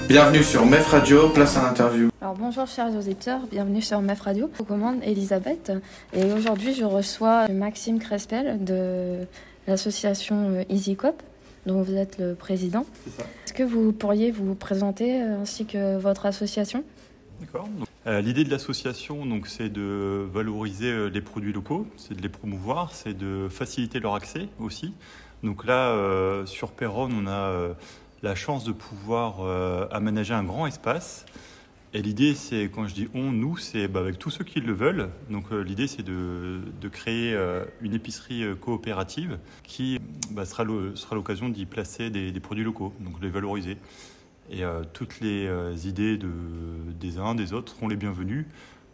Bienvenue sur MEF Radio, place à l'interview. Alors bonjour chers auditeurs, bienvenue sur MEF Radio. Je vous commande Elisabeth et aujourd'hui je reçois Maxime Crespel de l'association EasyCoop dont vous êtes le président. C'est ça. Est-ce que vous pourriez vous présenter ainsi que votre association ? D'accord. L'idée de l'association, c'est de valoriser les produits locaux, c'est de les promouvoir, c'est de faciliter leur accès aussi. Donc là, sur Péronne, on a la chance de pouvoir aménager un grand espace. Et l'idée, c'est, quand je dis on, nous, c'est avec tous ceux qui le veulent. Donc l'idée, c'est de créer une épicerie coopérative qui sera l'occasion d'y placer des produits locaux, donc de les valoriser. Et toutes les idées des uns, des autres seront les bienvenues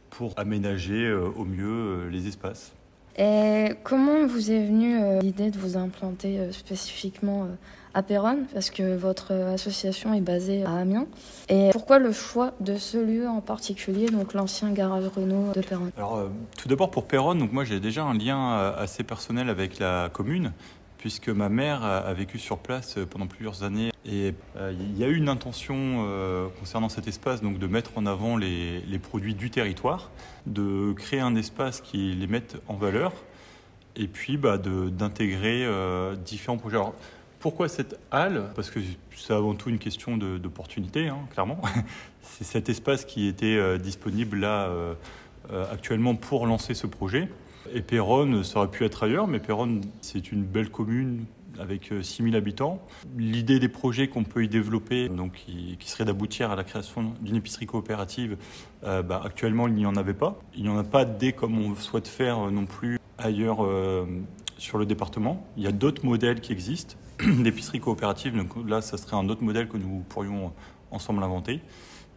pour aménager au mieux les espaces. Et comment vous est venue l'idée de vous implanter spécifiquement à Péronne, parce que votre association est basée à Amiens. Et pourquoi le choix de ce lieu en particulier, donc l'ancien garage Renault de Péronne ? Alors, tout d'abord pour Péronne, moi j'ai déjà un lien assez personnel avec la commune, puisque ma mère a vécu sur place pendant plusieurs années. Et il y a eu une intention concernant cet espace, donc de mettre en avant les produits du territoire, de créer un espace qui les mette en valeur, et puis d'intégrer différents projets. Alors, pourquoi cette halle ? Parce que c'est avant tout une question d'opportunité, clairement. C'est cet espace qui était disponible là actuellement pour lancer ce projet. Et Péronne, ça aurait pu être ailleurs, mais Péronne, c'est une belle commune avec 6000 habitants. L'idée des projets qu'on peut y développer, qui serait d'aboutir à la création d'une épicerie coopérative, actuellement, il n'y en avait pas. Il n'y en a pas comme on souhaite faire non plus ailleurs sur le département. Il y a d'autres modèles qui existent d'épicerie coopérative. Donc là, ça serait un autre modèle que nous pourrions ensemble inventer.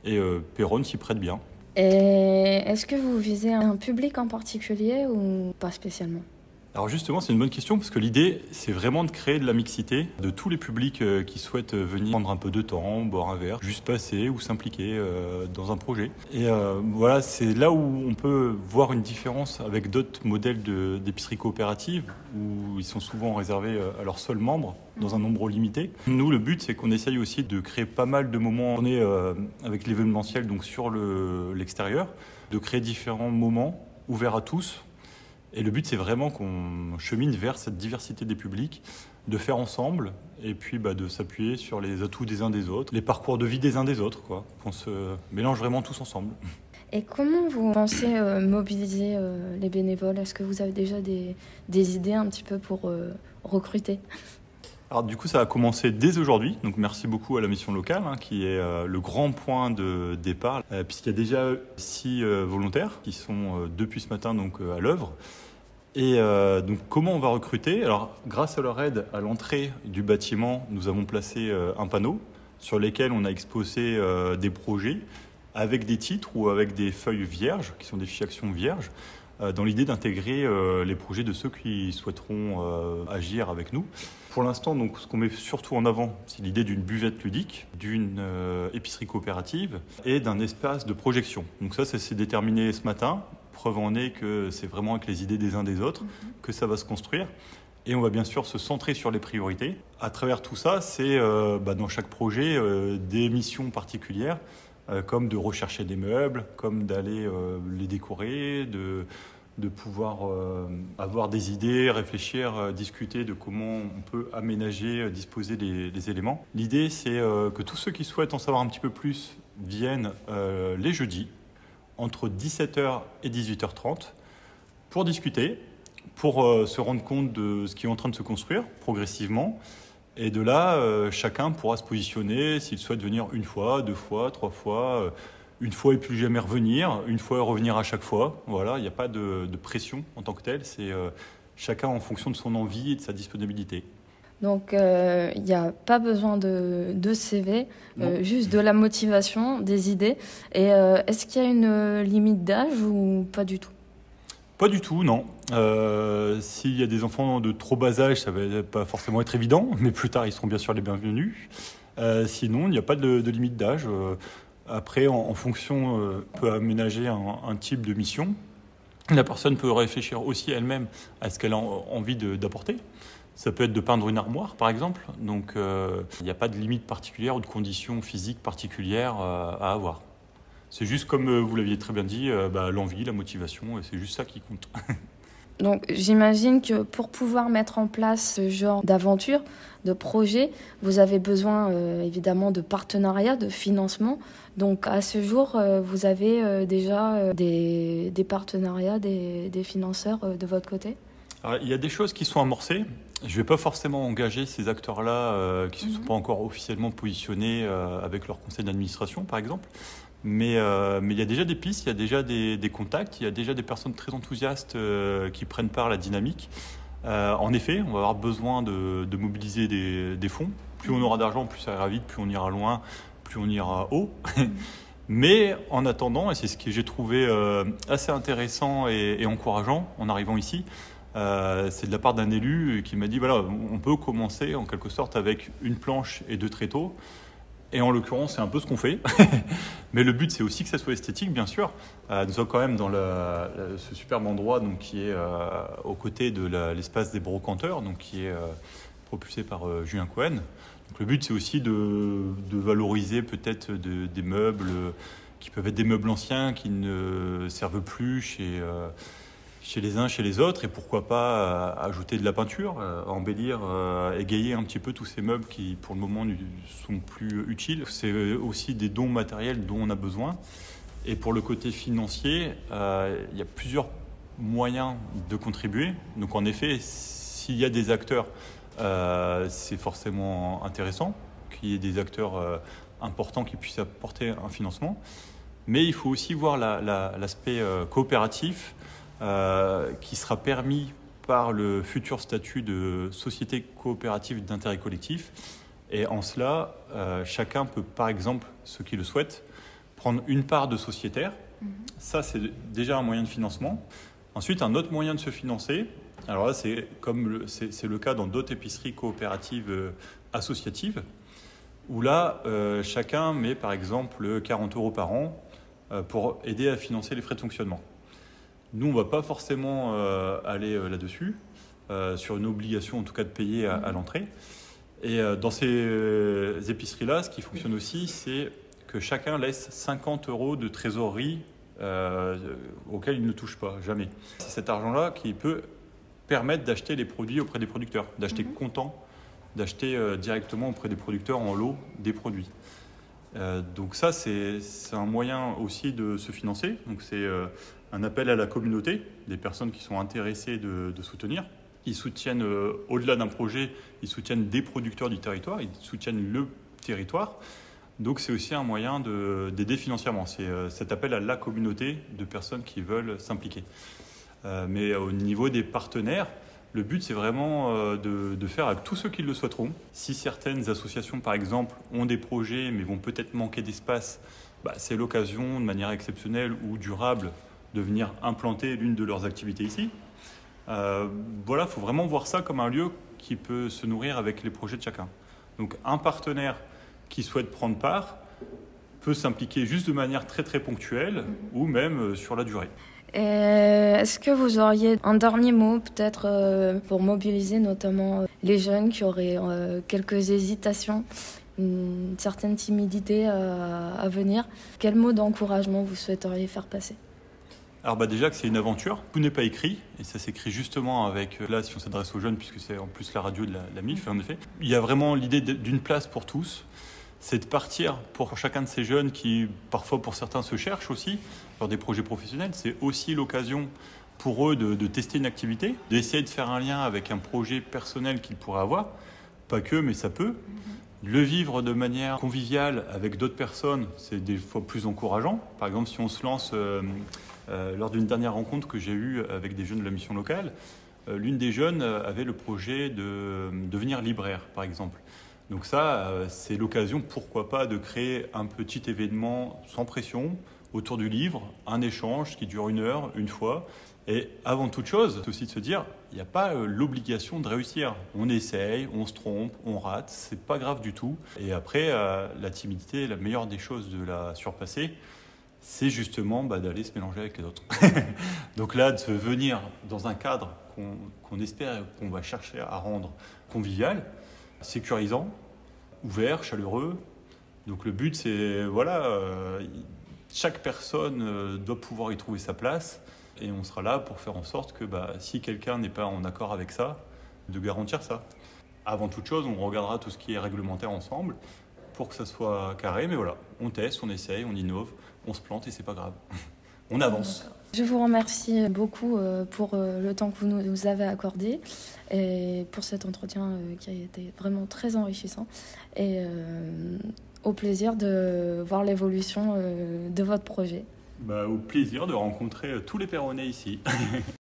Et Péronne s'y prête bien. Et est-ce que vous visez un public en particulier ou pas spécialement ? Alors justement, c'est une bonne question parce que l'idée, c'est vraiment de créer de la mixité de tous les publics qui souhaitent venir prendre un peu de temps, boire un verre, juste passer ou s'impliquer dans un projet. Et voilà, c'est là où on peut voir une différence avec d'autres modèles d'épicerie coopérative où ils sont souvent réservés à leurs seuls membres dans un nombre limité. Nous, le but, c'est qu'on essaye aussi de créer pas mal de moments. On est avec l'événementiel, donc sur l'extérieur, de créer différents moments ouverts à tous. Et le but, c'est vraiment qu'on chemine vers cette diversité des publics, de faire ensemble, et puis de s'appuyer sur les atouts des uns des autres, les parcours de vie des uns des autres, qu'on se mélange vraiment tous ensemble. Et comment vous pensez mobiliser les bénévoles ? Est-ce que vous avez déjà des idées un petit peu pour recruter ? Alors du coup, ça a commencé dès aujourd'hui, donc merci beaucoup à la mission locale, qui est le grand point de départ, puisqu'il y a déjà 6 volontaires qui sont depuis ce matin à l'œuvre. Et donc comment on va recruter ? Alors grâce à leur aide à l'entrée du bâtiment, nous avons placé un panneau sur lequel on a exposé des projets avec des titres ou avec des feuilles vierges, qui sont des fiches actions vierges, dans l'idée d'intégrer les projets de ceux qui souhaiteront agir avec nous. Pour l'instant, ce qu'on met surtout en avant, c'est l'idée d'une buvette ludique, d'une épicerie coopérative et d'un espace de projection. Donc ça s'est déterminé ce matin. Preuve en est que c'est vraiment avec les idées des uns des autres que ça va se construire. Et on va bien sûr se centrer sur les priorités. À travers tout ça, c'est dans chaque projet des missions particulières, comme de rechercher des meubles, comme d'aller les décorer, de pouvoir avoir des idées, réfléchir, discuter de comment on peut aménager, disposer des éléments. L'idée, c'est que tous ceux qui souhaitent en savoir un petit peu plus viennent les jeudis, entre 17h et 18h30, pour discuter, pour se rendre compte de ce qui est en train de se construire progressivement. Et de là, chacun pourra se positionner s'il souhaite venir une fois, 2 fois, 3 fois, une fois et plus jamais revenir, une fois et revenir à chaque fois. Voilà, il n'y a pas de pression en tant que telle, c'est chacun en fonction de son envie et de sa disponibilité. Donc il n'y a pas besoin de CV, juste de la motivation, des idées. Et est-ce qu'il y a une limite d'âge ou pas du tout ? Pas du tout, non. S'il y a des enfants de trop bas âge, ça ne va pas forcément être évident, mais plus tard, ils seront bien sûr les bienvenus. Sinon, il n'y a pas de limite d'âge. Après, en fonction, on peut aménager un type de mission. La personne peut réfléchir aussi elle-même à ce qu'elle a envie d'apporter. Ça peut être de peindre une armoire, par exemple. Donc, il n'y a pas de limite particulière ou de conditions physiques particulières à avoir. C'est juste, comme vous l'aviez très bien dit, l'envie, la motivation, et c'est juste ça qui compte. Donc j'imagine que pour pouvoir mettre en place ce genre d'aventure, de projet, vous avez besoin évidemment de partenariats, de financement. Donc à ce jour, vous avez déjà des partenariats, des financeurs de votre côté? Alors, il y a des choses qui sont amorcées. Je ne vais pas forcément engager ces acteurs-là qui ne se sont pas encore officiellement positionnés avec leur conseil d'administration, par exemple. Mais il y a déjà des pistes, il y a déjà des contacts, il y a déjà des personnes très enthousiastes qui prennent part à la dynamique. En effet, on va avoir besoin de mobiliser des fonds. Plus on aura d'argent, plus ça ira vite, plus on ira loin, plus on ira haut. Mais en attendant, et c'est ce que j'ai trouvé assez intéressant et encourageant en arrivant ici, c'est de la part d'un élu qui m'a dit voilà, on peut commencer en quelque sorte avec une planche et 2 tréteaux. Et en l'occurrence, c'est un peu ce qu'on fait. Mais le but, c'est aussi que ça soit esthétique, bien sûr. Nous sommes quand même dans ce superbe endroit donc, qui est aux côtés de l'espace des brocanteurs, donc, qui est propulsé par Julien Cohen. Donc, le but, c'est aussi de valoriser peut-être des meubles qui peuvent être des meubles anciens, qui ne servent plus chez les uns, chez les autres, et pourquoi pas ajouter de la peinture, embellir, égayer un petit peu tous ces meubles qui, pour le moment, ne sont plus utiles. C'est aussi des dons matériels dont on a besoin. Et pour le côté financier, il y a plusieurs moyens de contribuer. Donc en effet, s'il y a des acteurs, c'est forcément intéressant qu'il y ait des acteurs importants qui puissent apporter un financement. Mais il faut aussi voir l'aspect coopératif, qui sera permis par le futur statut de société coopérative d'intérêt collectif. Et en cela, chacun peut, par exemple, ceux qui le souhaitent, prendre une part de sociétaire. Ça, c'est déjà un moyen de financement. Ensuite, un autre moyen de se financer, alors là, c'est le cas dans d'autres épiceries coopératives associatives, où là, chacun met, par exemple, 40 € par an pour aider à financer les frais de fonctionnement. Nous, on ne va pas forcément aller là-dessus, sur une obligation en tout cas de payer à l'entrée. Et dans ces épiceries-là, ce qui fonctionne aussi, c'est que chacun laisse 50 € de trésorerie auquel il ne touche pas, jamais. C'est cet argent-là qui peut permettre d'acheter les produits auprès des producteurs, d'acheter comptant, d'acheter directement auprès des producteurs en lot des produits. Donc ça, c'est un moyen aussi de se financer. Donc c'est un appel à la communauté, des personnes qui sont intéressées de soutenir. Ils soutiennent, au-delà d'un projet, ils soutiennent des producteurs du territoire, ils soutiennent le territoire. Donc c'est aussi un moyen d'aider financièrement. C'est cet appel à la communauté de personnes qui veulent s'impliquer. Mais au niveau des partenaires, le but, c'est vraiment de faire avec tous ceux qui le souhaiteront. Si certaines associations, par exemple, ont des projets mais vont peut-être manquer d'espace, c'est l'occasion, de manière exceptionnelle ou durable, de venir implanter l'une de leurs activités ici. Voilà, il faut vraiment voir ça comme un lieu qui peut se nourrir avec les projets de chacun. Donc un partenaire qui souhaite prendre part peut s'impliquer juste de manière très très ponctuelle ou même sur la durée. Est-ce que vous auriez un dernier mot peut-être pour mobiliser notamment les jeunes qui auraient quelques hésitations, une certaine timidité à venir? Quel mot d'encouragement vous souhaiteriez faire passer? Alors déjà que c'est une aventure, tout n'est pas écrit, et ça s'écrit justement avec, là si on s'adresse aux jeunes, puisque c'est en plus la radio de la MIF en effet, il y a vraiment l'idée d'une place pour tous, c'est de partir pour chacun de ces jeunes qui parfois pour certains se cherchent aussi, dans des projets professionnels, c'est aussi l'occasion pour eux de tester une activité, d'essayer de faire un lien avec un projet personnel qu'ils pourraient avoir, pas que mais ça peut. Le vivre de manière conviviale avec d'autres personnes, c'est des fois plus encourageant. Par exemple, si on se lance lors d'une dernière rencontre que j'ai eue avec des jeunes de la mission locale, l'une des jeunes avait le projet de devenir libraire, par exemple. Donc ça, c'est l'occasion, pourquoi pas, de créer un petit événement sans pression autour du livre, un échange qui dure 1 heure, une fois. Et avant toute chose, c'est aussi de se dire, il n'y a pas l'obligation de réussir. On essaye, on se trompe, on rate, c'est pas grave du tout. Et après, la timidité est la meilleure des choses de la surpasser. c'est justement d'aller se mélanger avec les autres. Donc là, de venir dans un cadre qu'on espère, qu'on va chercher à rendre convivial, sécurisant, ouvert, chaleureux. Donc le but, c'est, chaque personne doit pouvoir y trouver sa place et on sera là pour faire en sorte que si quelqu'un n'est pas en accord avec ça, de garantir ça. Avant toute chose, on regardera tout ce qui est réglementaire ensemble pour que ça soit carré, mais voilà, on teste, on essaye, on innove, on se plante et c'est pas grave. On avance. Je vous remercie beaucoup pour le temps que vous nous avez accordé et pour cet entretien qui a été vraiment très enrichissant et au plaisir de voir l'évolution de votre projet. Au plaisir de rencontrer tous les Peyronais ici.